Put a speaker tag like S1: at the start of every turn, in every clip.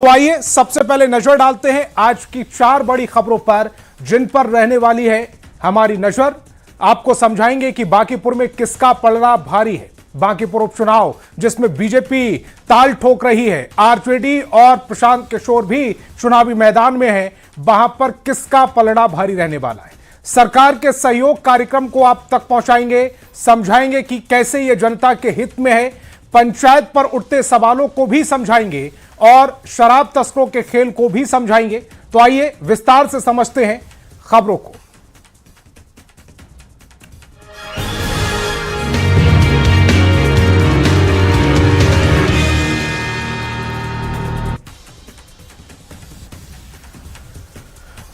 S1: तो आइए सबसे पहले नजर डालते हैं आज की 4 बड़ी खबरों पर जिन पर रहने वाली है हमारी नजर। आपको समझाएंगे कि बांकीपुर में किसका पलड़ा भारी है। बांकीपुर उपचुनाव जिसमें बीजेपी ताल ठोक रही है, आरजेडी और प्रशांत किशोर भी चुनावी मैदान में है, वहां पर किसका पलड़ा भारी रहने वाला है। सरकार के सहयोग कार्यक्रम को आप तक पहुंचाएंगे, समझाएंगे कि कैसे यह जनता के हित में है, पंचायत पर उठते सवालों को भी समझाएंगे और शराब तस्करों के खेल को भी समझाएंगे। तो आइए विस्तार से समझते हैं खबरों को।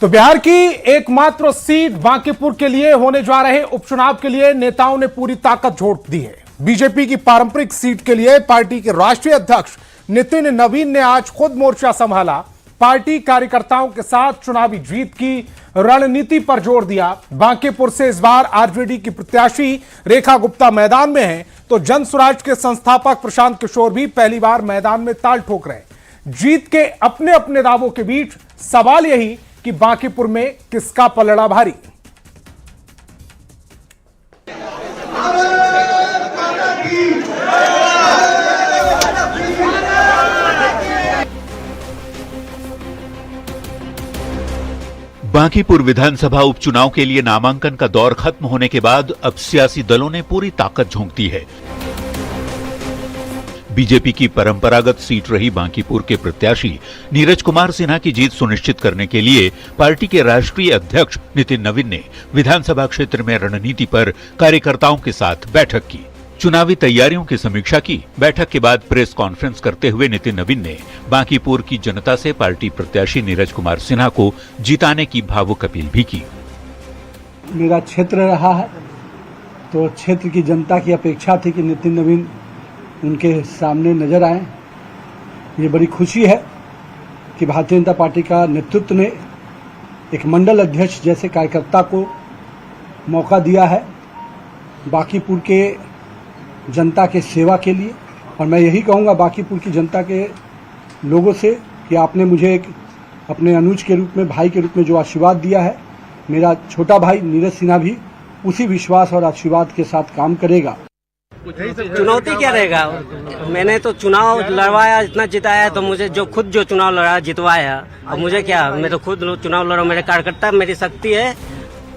S1: तो बिहार की एकमात्र सीट बांकीपुर के लिए होने जा रहे उपचुनाव के लिए नेताओं ने पूरी ताकत झोंक दी है। बीजेपी की पारंपरिक सीट के लिए पार्टी के राष्ट्रीय अध्यक्ष नितिन नवीन ने आज खुद मोर्चा संभाला। पार्टी कार्यकर्ताओं के साथ चुनावी जीत की रणनीति पर जोर दिया। बांकीपुर से इस बार आरजेडी की प्रत्याशी रेखा गुप्ता मैदान में हैं, तो जन स्वराज के संस्थापक प्रशांत किशोर भी पहली बार मैदान में ताल ठोक रहे। जीत के अपने अपने दावों के बीच सवाल यही कि बांकीपुर में किसका पलड़ा भारी।
S2: बांकीपुर विधानसभा उपचुनाव के लिए नामांकन का दौर खत्म होने के बाद अब सियासी दलों ने पूरी ताकत झोंक दी है। बीजेपी की परंपरागत सीट रही बांकीपुर के प्रत्याशी नीरज कुमार सिन्हा की जीत सुनिश्चित करने के लिए पार्टी के राष्ट्रीय अध्यक्ष नितिन नवीन ने विधानसभा क्षेत्र में रणनीति पर कार्यकर्ताओं के साथ बैठक की, चुनावी तैयारियों की समीक्षा की। बैठक के बाद प्रेस कॉन्फ्रेंस करते हुए नितिन नवीन ने बांकीपुर की जनता से पार्टी प्रत्याशी नीरज कुमार सिन्हा को जिताने की भावुक अपील भी की।
S3: मेरा क्षेत्र रहा है तो क्षेत्र की जनता की अपेक्षा थी कि नितिन नवीन उनके सामने नजर आए। ये बड़ी खुशी है कि भारतीय जनता पार्टी का नेतृत्व ने एक मंडल अध्यक्ष जैसे कार्यकर्ता को मौका दिया है बांकीपुर के जनता के सेवा के लिए। और मैं यही कहूँगा बांकीपुर की जनता के लोगों से कि आपने मुझे एक अपने अनुज के रूप में, भाई के रूप में जो आशीर्वाद दिया है, मेरा छोटा भाई नीरज सिन्हा भी उसी विश्वास और आशीर्वाद के साथ काम करेगा।
S4: चुनौती क्या रहेगा? मैंने तो चुनाव लड़वाया, इतना जिताया, तो मुझे जो चुनाव लड़ा जितवाया, अब मुझे क्या, मैं तो खुद चुनाव लड़ा, मेरे कार्यकर्ता मेरी शक्ति है।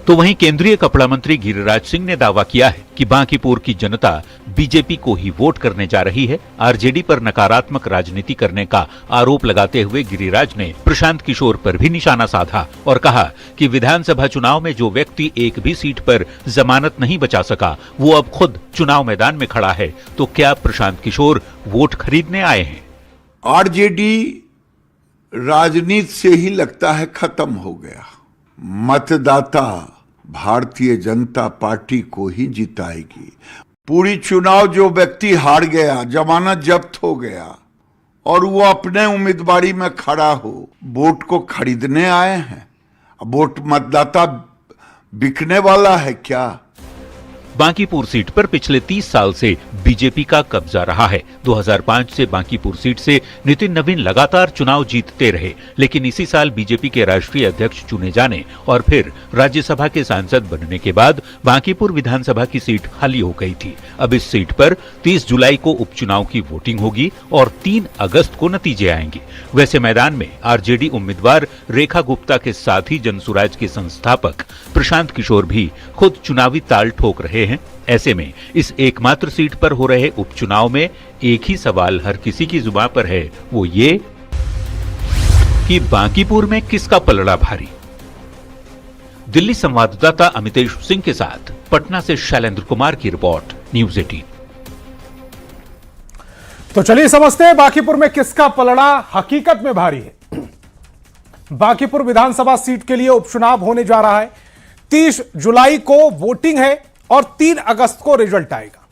S2: तो वहीं केंद्रीय कपड़ा मंत्री गिरिराज सिंह ने दावा किया है कि बांकीपुर की जनता बीजेपी को ही वोट करने जा रही है। आरजेडी पर नकारात्मक राजनीति करने का आरोप लगाते हुए गिरिराज ने प्रशांत किशोर पर भी निशाना साधा और कहा कि विधानसभा चुनाव में जो व्यक्ति एक भी सीट पर जमानत नहीं बचा सका, वो अब खुद चुनाव मैदान में खड़ा है, तो क्या प्रशांत किशोर वोट खरीदने आए हैं?
S5: आरजेडी राजनीति से ही लगता है खत्म हो गया। मतदाता भारतीय जनता पार्टी को ही जिताएगी। पूरी चुनाव जो व्यक्ति हार गया, जमानत जब्त हो गया और वो अपने उम्मीदवारी में खड़ा हो, वोट को खरीदने आए हैं। वोट मतदाता बिकने वाला है क्या?
S2: बांकीपुर सीट पर पिछले 30 साल से बीजेपी का कब्जा रहा है। 2005 से बांकीपुर सीट से नितिन नवीन लगातार चुनाव जीतते रहे, लेकिन इसी साल बीजेपी के राष्ट्रीय अध्यक्ष चुने जाने और फिर राज्यसभा के सांसद बनने के बाद बांकीपुर विधानसभा की सीट खाली हो गई थी। अब इस सीट पर 30 जुलाई को उपचुनाव की वोटिंग होगी और 3 अगस्त को नतीजे आएंगे। वैसे मैदान में आरजेडी उम्मीदवार रेखा गुप्ता के साथ ही जनसुराज के संस्थापक प्रशांत किशोर भी खुद चुनावी ताल ठोक रहे हैं। ऐसे में इस एकमात्र सीट पर हो रहे उपचुनाव में एक ही सवाल हर किसी की जुबान पर है, वो ये कि बांकीपुर में किसका पलड़ा भारी। दिल्ली संवाददाता अमितेश सिंह के साथ पटना से शैलेंद्र कुमार की रिपोर्ट, न्यूज़ 18।
S1: तो चलिए समझते हैं बांकीपुर में किसका पलड़ा हकीकत में भारी है। बांकीपुर विधानसभा सीट के लिए उपचुनाव होने जा रहा है। 30 जुलाई को वोटिंग है और 3 अगस्त को रिजल्ट आएगा।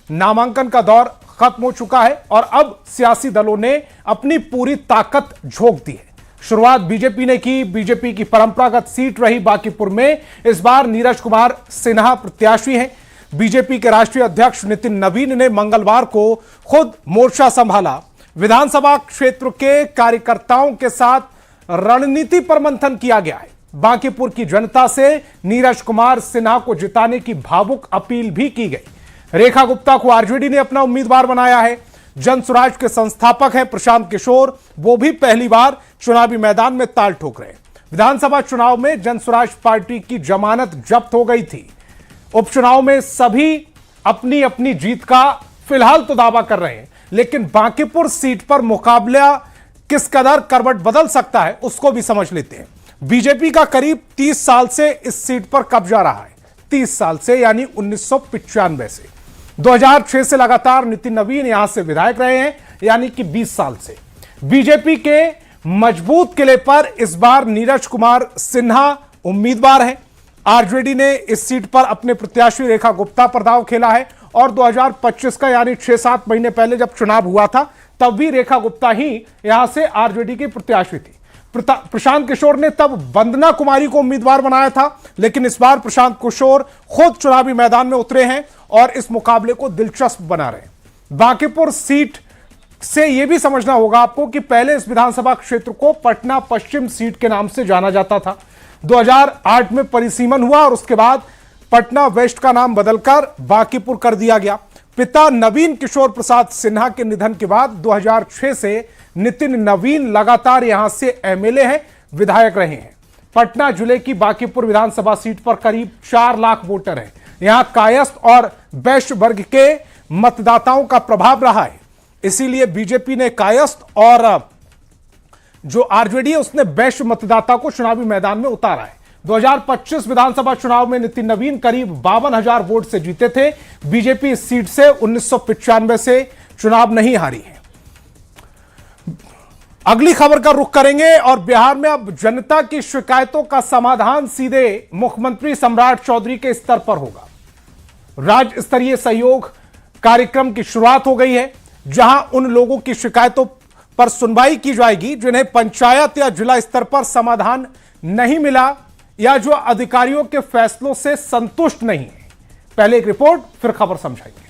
S1: नामांकन का दौर खत्म हो चुका है और अब सियासी दलों ने अपनी पूरी ताकत झोंक दी है। शुरुआत बीजेपी ने की। बीजेपी की परंपरागत सीट रही बांकीपुर में इस बार नीरज कुमार सिन्हा प्रत्याशी हैं। बीजेपी के राष्ट्रीय अध्यक्ष नितिन नवीन ने मंगलवार को खुद मोर्चा संभाला। विधानसभा क्षेत्र के कार्यकर्ताओं के साथ रणनीति पर मंथन किया गया है। बांकीपुर की जनता से नीरज कुमार सिन्हा को जिताने की भावुक अपील भी की गई। रेखा गुप्ता को आरजेडी ने अपना उम्मीदवार बनाया है। जन स्वराज के संस्थापक हैं प्रशांत किशोर, वो भी पहली बार चुनावी मैदान में ताल ठोक रहे हैं। विधानसभा चुनाव में जन स्वराज पार्टी की जमानत जब्त हो गई थी। उपचुनाव में सभी अपनी अपनी जीत का फिलहाल तो दावा कर रहे हैं, लेकिन बांकीपुर सीट पर मुकाबला किस कदर करवट बदल सकता है उसको भी समझ लेते हैं। बीजेपी का करीब 30 साल से इस सीट पर कब्जा रहा है। 30 साल से यानी 1995 से। 2006 से लगातार नितिन नवीन यहां से विधायक रहे हैं, यानी कि 20 साल से। बीजेपी के मजबूत किले पर इस बार नीरज कुमार सिन्हा उम्मीदवार हैं। आरजेडी ने इस सीट पर अपने प्रत्याशी रेखा गुप्ता पर दांव खेला है और 2025 का यानी 6-7 महीने पहले जब चुनाव हुआ था तब भी रेखा गुप्ता ही यहां से आरजेडी की प्रत्याशी थी। प्रशांत किशोर ने तब वंदना कुमारी को उम्मीदवार बनाया था, लेकिन इस बार प्रशांत किशोर खुद चुनावी मैदान में उतरे हैं और इस मुकाबले को दिलचस्प बना रहे हैं। बांकीपुर सीट से यह भी समझना होगा आपको कि पहले इस विधानसभा क्षेत्र को पटना पश्चिम सीट के नाम से जाना जाता था। 2008 में परिसीमन हुआ और उसके बाद पटना वेस्ट का नाम बदलकर बांकीपुर कर दिया गया। पिता नवीन किशोर प्रसाद सिन्हा के निधन के बाद 2006 से नितिन नवीन लगातार यहां से एमएलए हैं, विधायक रहे हैं। पटना जिले की बांकीपुर विधानसभा सीट पर करीब 4 लाख वोटर हैं। यहां कायस्थ और वैश्य वर्ग के मतदाताओं का प्रभाव रहा है, इसीलिए बीजेपी ने कायस्थ और जो आरजेडी है उसने वैश्य मतदाता को चुनावी मैदान में उतारा है। 2025 विधानसभा चुनाव में नितिन नवीन करीब 52,000 वोट से जीते थे। बीजेपी इस सीट से 1995 से चुनाव नहीं हारी है। अगली खबर का रुख करेंगे और बिहार में अब जनता की शिकायतों का समाधान सीधे मुख्यमंत्री सम्राट चौधरी के स्तर पर होगा। राज्य स्तरीय सहयोग कार्यक्रम की शुरुआत हो गई है, जहां उन लोगों की शिकायतों पर सुनवाई की जाएगी जिन्हें पंचायत या जिला स्तर पर समाधान नहीं मिला या जो अधिकारियों के फैसलों से संतुष्ट नहीं है। पहले एक रिपोर्ट, फिर खबर समझाएंगे।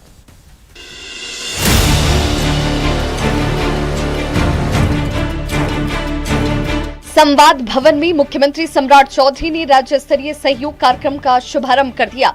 S6: संवाद भवन में मुख्यमंत्री सम्राट चौधरी ने राज्य स्तरीय सहयोग कार्यक्रम का शुभारंभ कर दिया।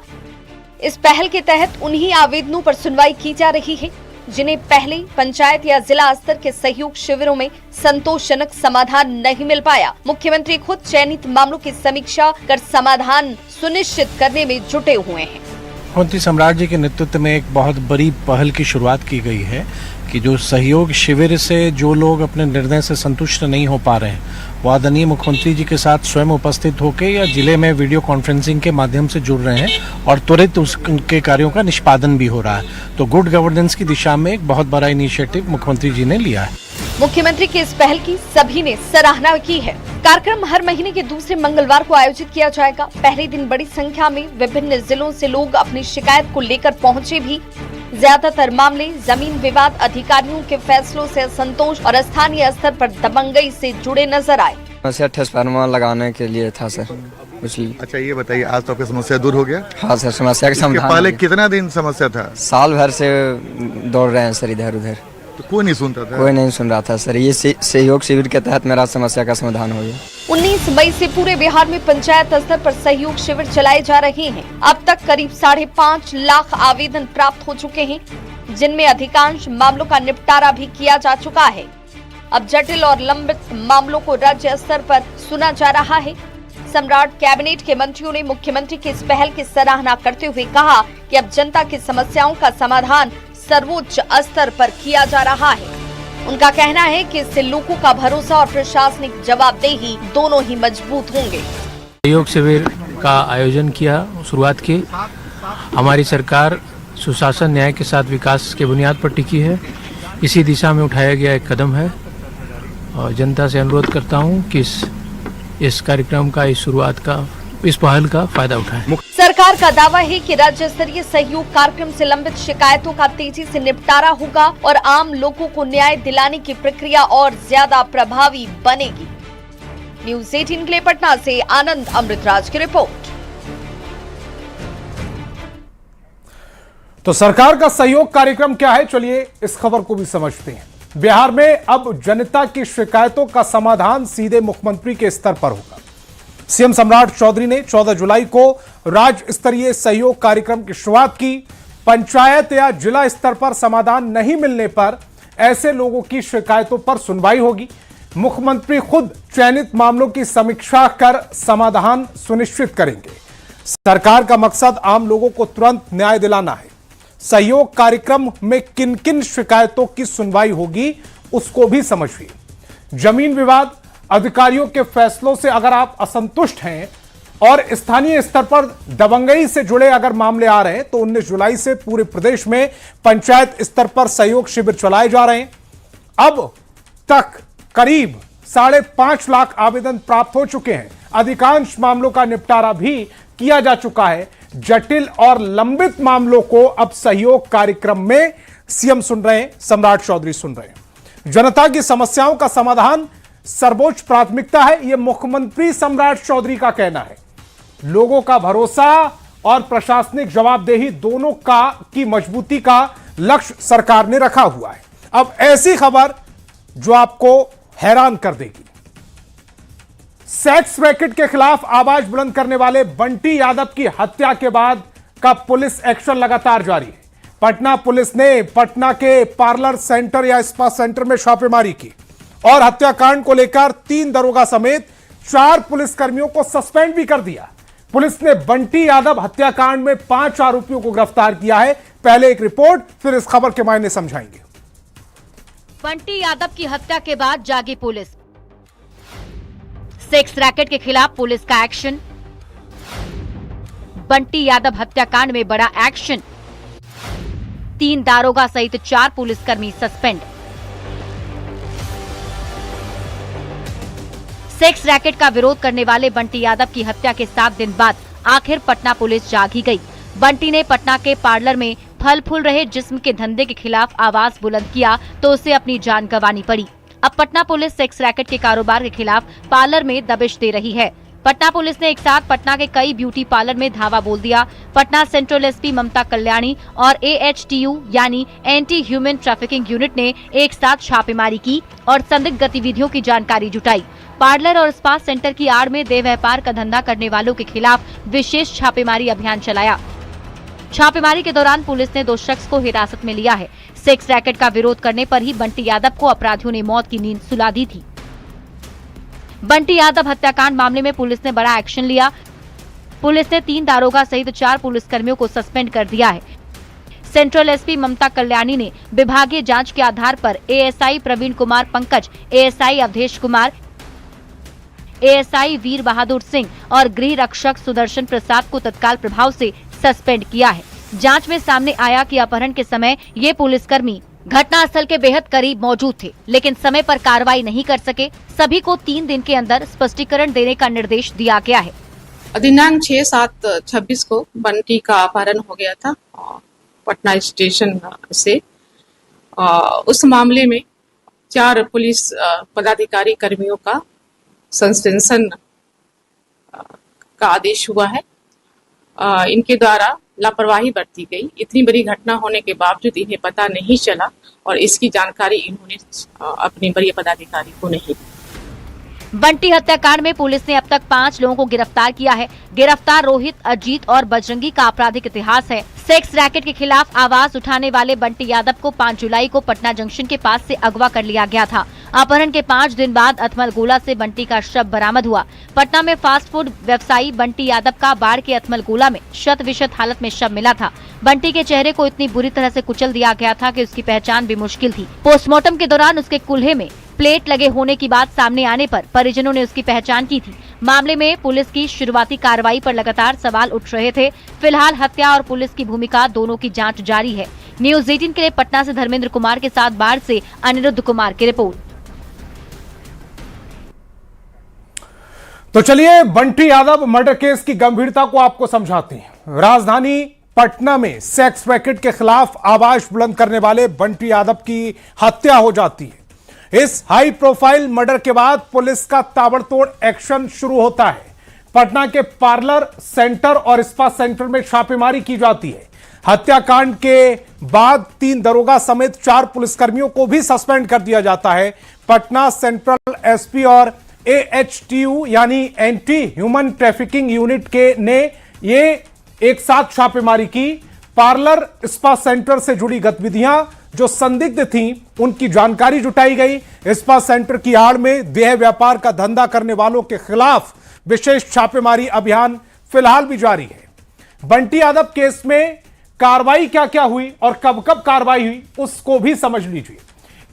S6: इस पहल के तहत उन्हीं आवेदनों पर सुनवाई की जा रही है जिन्हें पहले पंचायत या जिला स्तर के सहयोग शिविरों में संतोषजनक समाधान नहीं मिल पाया। मुख्यमंत्री खुद चयनित मामलों की समीक्षा कर समाधान सुनिश्चित करने में जुटे हुए हैं।
S7: मुख्यमंत्री सम्राट जी के नेतृत्व में एक बहुत बड़ी पहल की शुरुआत की गई है कि जो सहयोग शिविर से जो लोग अपने निर्णय से संतुष्ट नहीं हो पा रहे हैं वो आदरणीय मुख्यमंत्री जी के साथ स्वयं उपस्थित होकर या जिले में वीडियो कॉन्फ्रेंसिंग के माध्यम से जुड़ रहे हैं और त्वरित उनके कार्यों का निष्पादन भी हो रहा है। तो गुड गवर्नेंस की दिशा में एक बहुत बड़ा इनिशिएटिव मुख्यमंत्री जी ने लिया है।
S6: मुख्यमंत्री की इस पहल की सभी ने सराहना की है। कार्यक्रम हर महीने के दूसरे मंगलवार को आयोजित किया जाएगा। पहले दिन बड़ी संख्या में विभिन्न जिलों से लोग अपनी शिकायत को लेकर पहुंचे भी। ज्यादातर मामले जमीन विवाद, अधिकारियों के फैसलों से असंतोष और स्थानीय स्तर पर दबंगई से जुड़े नजर आए।
S8: ट्रांसफार्मर लगाने के लिए था सर।
S9: अच्छा ये बताइए, आज तो आपकी समस्या दूर हो गया?
S8: हाँ सर, समस्या का समाधान।
S9: पहले कितना दिन समस्या था?
S8: साल भर से दौड़ रहे हैं सर इधर उधर,
S9: तो कोई नहीं सुनता था?
S8: कोई नहीं सुन रहा था सर। ये सहयोग शिविर के तहत मेरा समस्या का समाधान हो गया।
S6: 19 मई से पूरे बिहार में पंचायत स्तर पर सहयोग शिविर चलाए जा रहे हैं। अब तक करीब 5.5 लाख आवेदन प्राप्त हो चुके हैं, जिनमें अधिकांश मामलों का निपटारा भी किया जा चुका है। अब जटिल और लंबित मामलों को राज्य स्तर पर सुना जा रहा है। सम्राट कैबिनेट के मंत्रियों ने मुख्यमंत्री की इस पहल की सराहना करते हुए कहा कि अब जनता की समस्याओं का समाधान सर्वोच्च स्तर पर किया जा रहा है। उनका कहना है कि इससे लोगों का भरोसा और प्रशासनिक जवाबदेही दोनों ही मजबूत होंगे।
S10: सहयोग शिविर का आयोजन किया, शुरुआत की। हमारी सरकार सुशासन, न्याय के साथ विकास के बुनियाद पर टिकी है। इसी दिशा में उठाया गया एक कदम है और जनता से अनुरोध करता हूं कि इस कार्यक्रम का, इस शुरुआत का, इस पहल का फायदा उठाएं।
S6: सरकार का दावा है कि राज्य स्तरीय सहयोग कार्यक्रम से लंबित शिकायतों का तेजी से निपटारा होगा और आम लोगों को न्याय दिलाने की प्रक्रिया और ज्यादा प्रभावी बनेगी। न्यूज़ 18 के लिए पटना से आनंद अमृतराज की रिपोर्ट।
S1: तो सरकार का सहयोग कार्यक्रम क्या है, चलिए इस खबर को भी समझते हैं। बिहार में अब जनता की शिकायतों का समाधान सीधे मुख्यमंत्री के स्तर पर होगा। सीएम सम्राट चौधरी ने 14 जुलाई को राज्य स्तरीय सहयोग कार्यक्रम की शुरुआत की। पंचायत या जिला स्तर पर समाधान नहीं मिलने पर ऐसे लोगों की शिकायतों पर सुनवाई होगी। मुख्यमंत्री खुद चयनित मामलों की समीक्षा कर समाधान सुनिश्चित करेंगे। सरकार का मकसद आम लोगों को तुरंत न्याय दिलाना है। सहयोग कार्यक्रम में किन किन शिकायतों की सुनवाई होगी उसको भी समझिए। जमीन विवाद, अधिकारियों के फैसलों से अगर आप असंतुष्ट हैं और स्थानीय स्तर पर दबंगई से जुड़े अगर मामले आ रहे हैं तो 19 जुलाई से पूरे प्रदेश में पंचायत स्तर पर सहयोग शिविर चलाए जा रहे हैं। अब तक करीब 5.5 लाख आवेदन प्राप्त हो चुके हैं। अधिकांश मामलों का निपटारा भी किया जा चुका है। जटिल और लंबित मामलों को अब सहयोग कार्यक्रम में सीएम सुन रहे हैं, सम्राट चौधरी सुन रहे हैं। जनता की समस्याओं का समाधान सर्वोच्च प्राथमिकता है, यह मुख्यमंत्री सम्राट चौधरी का कहना है। लोगों का भरोसा और प्रशासनिक जवाबदेही दोनों की मजबूती का लक्ष्य सरकार ने रखा हुआ है। अब ऐसी खबर जो आपको हैरान कर देगी। सेक्स रैकेट के खिलाफ आवाज बुलंद करने वाले बंटी यादव की हत्या के बाद का पुलिस एक्शन लगातार जारी है। पटना पुलिस ने पटना के पार्लर सेंटर या स्पा सेंटर में छापेमारी की और हत्याकांड को लेकर 3 दरोगा समेत 4 पुलिसकर्मियों को सस्पेंड भी कर दिया। पुलिस ने बंटी यादव हत्याकांड में 5 आरोपियों को गिरफ्तार किया है। पहले एक रिपोर्ट, फिर इस खबर के मायने समझाएंगे।
S6: बंटी यादव की हत्या के बाद जागी पुलिस। सेक्स रैकेट के खिलाफ पुलिस का एक्शन। बंटी यादव हत्याकांड में बड़ा एक्शन। 3 दारोगा सहित 4 पुलिसकर्मी सस्पेंड। सेक्स रैकेट का विरोध करने वाले बंटी यादव की हत्या के 7 दिन बाद आखिर पटना पुलिस जागी गई। बंटी ने पटना के पार्लर में फल फूल रहे जिस्म के धंधे के खिलाफ आवाज बुलंद किया तो उसे अपनी जान गंवानी पड़ी। अब पटना पुलिस सेक्स रैकेट के कारोबार के खिलाफ पार्लर में दबिश दे रही है। पटना पुलिस ने एक साथ पटना के कई ब्यूटी पार्लर में धावा बोल दिया। पटना सेंट्रल एसपी ममता कल्याणी और AHTU यानी एंटी ह्यूमन ट्रैफिकिंग यूनिट ने एक साथ छापेमारी की और संदिग्ध गतिविधियों की जानकारी जुटाई। पार्लर और स्पा सेंटर की आड़ में देह व्यापार का धंधा करने वालों के खिलाफ विशेष छापेमारी अभियान चलाया। छापेमारी के दौरान पुलिस ने 2 शख्स को हिरासत में लिया है। सेक्स रैकेट का विरोध करने पर ही बंटी यादव को अपराधियों ने मौत की नींद सुला दी थी। बंटी यादव हत्याकांड मामले में पुलिस ने बड़ा एक्शन लिया। पुलिस ने 3 दारोगा सहित 4 पुलिसकर्मियों को सस्पेंड कर दिया है। सेंट्रल एसपी ममता कल्याणी ने विभागीय जांच के आधार पर ASI Praveen Kumar Pankaj, ASI Awadhesh Kumar, ASI वीर बहादुर सिंह और गृह रक्षक सुदर्शन प्रसाद को तत्काल प्रभाव से सस्पेंड किया है। जांच में सामने आया कि अपहरण के समय ये पुलिसकर्मी घटनास्थल के बेहद करीब मौजूद थे, लेकिन समय पर कार्रवाई नहीं कर सके। सभी को 3 दिन के अंदर स्पष्टीकरण देने का निर्देश दिया गया है।
S11: दिनांक 6/7/26 को बंटी का अपहरण हो गया था पटना स्टेशन से। उस मामले में 4 पुलिस पदाधिकारी कर्मियों का सस्पेंशन का आदेश हुआ है। इनके द्वारा लापरवाही बरती गई। इतनी बड़ी घटना होने के बावजूद इन्हें पता नहीं चला और इसकी जानकारी इन्होंने अपने वरीय पदाधिकारी को नहीं दी।
S6: बंटी हत्याकांड में पुलिस ने अब तक 5 लोगों को गिरफ्तार किया है। गिरफ्तार रोहित, अजीत और बजरंगी का आपराधिक इतिहास है। सेक्स रैकेट के खिलाफ आवाज उठाने वाले बंटी यादव को 5 जुलाई को पटना जंक्शन के पास से अगवा कर लिया गया था। अपहरण के 5 दिन बाद अथमल गोला से बंटी का शव बरामद हुआ। पटना में फास्ट फूड व्यवसायी बंटी यादव का बाढ़ के अथमल गोला में शत विशत हालत में शव मिला था। बंटी के चेहरे को इतनी बुरी तरह से कुचल दिया गया था कि उसकी पहचान भी मुश्किल थी। पोस्टमार्टम के दौरान उसके कुल्हे में प्लेट लगे होने की बात सामने आने पर परिजनों ने उसकी पहचान की थी। मामले में पुलिस की शुरुआती कार्रवाई पर लगातार सवाल उठ रहे थे। फिलहाल हत्या और पुलिस की भूमिका दोनों की जांच जारी है। न्यूज़ 18 के लिए पटना से धर्मेंद्र कुमार के साथ बाढ़ से अनिरुद्ध कुमार की रिपोर्ट।
S1: तो चलिए बंटी यादव मर्डर केस की गंभीरता को आपको समझाते हैं। राजधानी पटना में सेक्स रैकेट के खिलाफ आवाज बुलंद करने वाले बंटी यादव की हत्या हो जाती है। इस हाई प्रोफाइल मर्डर के बाद पुलिस का ताबड़तोड़ एक्शन शुरू होता है। पटना के पार्लर सेंटर और स्पा सेंटर में छापेमारी की जाती है। हत्याकांड के बाद 3 दरोगा समेत 4 पुलिसकर्मियों को भी सस्पेंड कर दिया जाता है। पटना सेंट्रल एसपी और एएचटीयू यानी एंटी ह्यूमन ट्रैफिकिंग यूनिट के ने ये एक साथ छापेमारी की। पार्लर स्पा सेंटर से जुड़ी गतिविधियां जो संदिग्ध थीं, उनकी जानकारी जुटाई गई। स्पा सेंटर की आड़ में देह व्यापार का धंधा करने वालों के खिलाफ विशेष छापेमारी अभियान फिलहाल भी जारी है। बंटी यादव केस में कार्रवाई क्या क्या हुई और कब कब कार्रवाई हुई, उसको भी समझ लीजिए।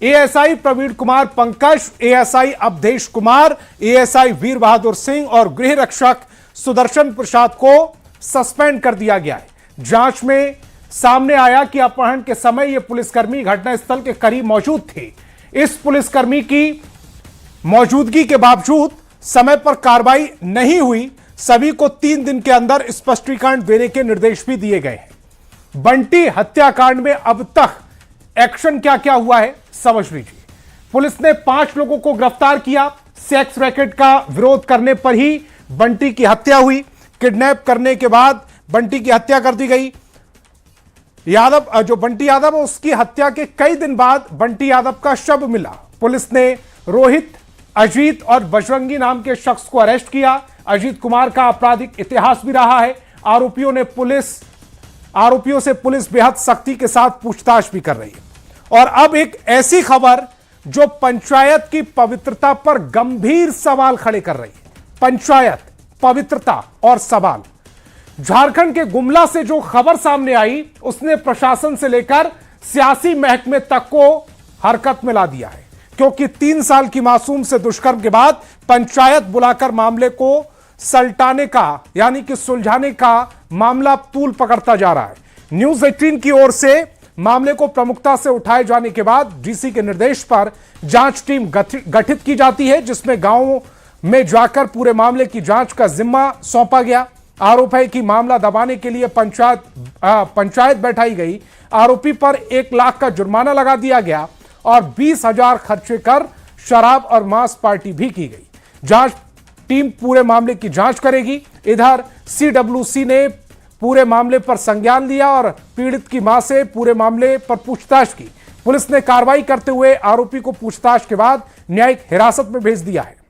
S1: ASI Praveen Kumar Pankaj, ASI Awadhesh Kumar, ASI Veer Bahadur Singh और गृह रक्षक सुदर्शन प्रसाद को सस्पेंड कर दिया गया है। जांच में सामने आया कि अपहरण के समय यह पुलिसकर्मी घटनास्थल के करीब मौजूद थे। इस पुलिसकर्मी की मौजूदगी के बावजूद समय पर कार्रवाई नहीं हुई। सभी को 3 दिन के अंदर स्पष्टीकरण देने के निर्देश भी दिए गए हैं। बंटी हत्याकांड में अब तक एक्शन क्या क्या हुआ है समझ लीजिए। पुलिस ने 5 लोगों को गिरफ्तार किया। सेक्स रैकेट का विरोध करने पर ही बंटी की हत्या हुई। किडनैप करने के बाद बंटी की हत्या कर दी गई। यादव जो बंटी यादव है, उसकी हत्या के कई दिन बाद बंटी यादव का शव मिला। पुलिस ने रोहित, अजीत और बजरंगी नाम के शख्स को अरेस्ट किया। अजीत कुमार का आपराधिक इतिहास भी रहा है। आरोपियों से पुलिस बेहद सख्ती के साथ पूछताछ भी कर रही है। और अब एक ऐसी खबर जो पंचायत की पवित्रता पर गंभीर सवाल खड़े कर रही है। पंचायत, पवित्रता और सवाल। झारखंड के गुमला से जो खबर सामने आई, उसने प्रशासन से लेकर सियासी महकमे तक को हरकत में ला दिया है। क्योंकि 3 साल की मासूम से दुष्कर्म के बाद पंचायत बुलाकर मामले को सलटाने का यानी कि सुलझाने का मामला तूल पकड़ता जा रहा है। न्यूज 18 की ओर से मामले को प्रमुखता से उठाए जाने के बाद डीसी के निर्देश पर जांच टीम गठित की जाती है, जिसमें गांवों में जाकर पूरे मामले की जांच का जिम्मा सौंपा गया। आरोप है कि मामला दबाने के लिए पंचायत बैठाई गई। आरोपी पर 1 लाख का जुर्माना लगा दिया गया और 20,000 खर्चे कर शराब और मांस पार्टी भी की गई। जांच टीम पूरे मामले की जांच करेगी। इधर सीडब्ल्यूसी ने पूरे मामले पर संज्ञान लिया और पीड़ित की मां से पूरे मामले पर पूछताछ की। पुलिस ने कार्रवाई करते हुए आरोपी को पूछताछ के बाद न्यायिक हिरासत में भेज दिया है।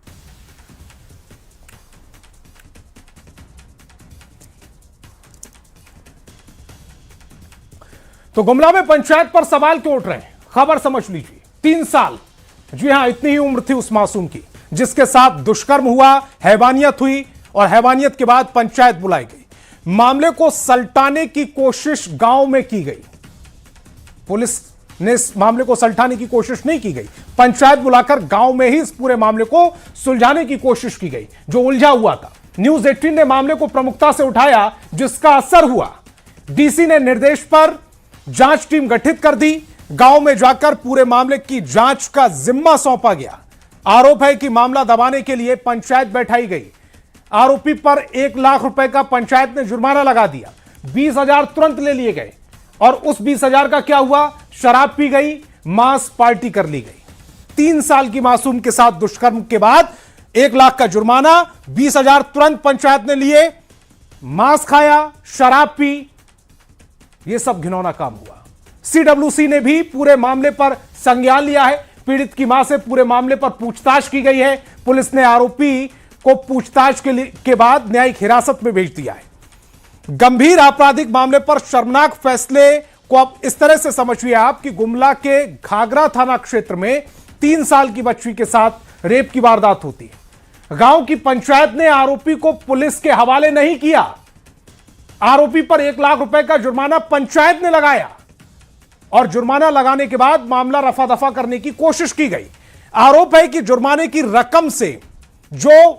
S1: तो गुमला में पंचायत पर सवाल क्यों उठ रहे हैं, खबर समझ लीजिए। 3 साल, जी हां, इतनी ही उम्र थी उस मासूम की जिसके साथ दुष्कर्म हुआ, हैवानियत हुई और हैवानियत के बाद पंचायत बुलाई गई। मामले को सलटाने की कोशिश गांव में की गई। पुलिस ने इस मामले को सलटाने की कोशिश नहीं की गई। पंचायत बुलाकर गांव में ही इस पूरे मामले को सुलझाने की कोशिश की गई जो उलझा हुआ था। न्यूज 18 ने मामले को प्रमुखता से उठाया, जिसका असर हुआ। डीसी ने निर्देश पर जांच टीम गठित कर दी। गांव में जाकर पूरे मामले की जांच का जिम्मा सौंपा गया। आरोप है कि मामला दबाने के लिए पंचायत बैठाई गई। आरोपी पर 1 लाख रुपए का पंचायत ने जुर्माना लगा दिया। 20,000 तुरंत ले लिए गए और उस 20,000 का क्या हुआ? शराब पी गई, मांस पार्टी कर ली गई। 3 साल की मासूम के साथ दुष्कर्म के बाद 1 लाख का जुर्माना, 20,000 तुरंत पंचायत ने लिए, मांस खाया, शराब पी, यह सब घिनौना काम हुआ। सीडब्ल्यूसी ने भी पूरे मामले पर संज्ञान लिया है। पीड़ित की मां से पूरे मामले पर पूछताछ की गई है। पुलिस ने आरोपी को पूछताछ के बाद न्यायिक हिरासत में भेज दिया है। गंभीर आपराधिक मामले पर शर्मनाक फैसले को अब इस तरह से समझिए आप कि गुमला के घाघरा थाना क्षेत्र में 3 साल की बच्ची के साथ रेप की वारदात होती है। गांव की पंचायत ने आरोपी को पुलिस के हवाले नहीं किया। आरोपी पर 1 लाख रुपए का जुर्माना पंचायत ने लगाया और जुर्माना लगाने के बाद मामला रफा दफा करने की कोशिश की गई। आरोप है कि जुर्माने की रकम से जो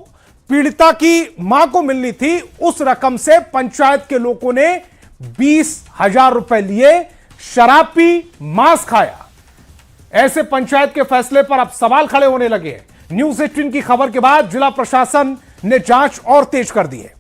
S1: पीड़िता की मां को मिलनी थी, उस रकम से पंचायत के लोगों ने 20,000 रुपए लिए, शराब पी, मांस खाया। ऐसे पंचायत के फैसले पर अब सवाल खड़े होने लगे हैं। न्यूज 18 की खबर के बाद जिला प्रशासन ने जांच और तेज कर दी है।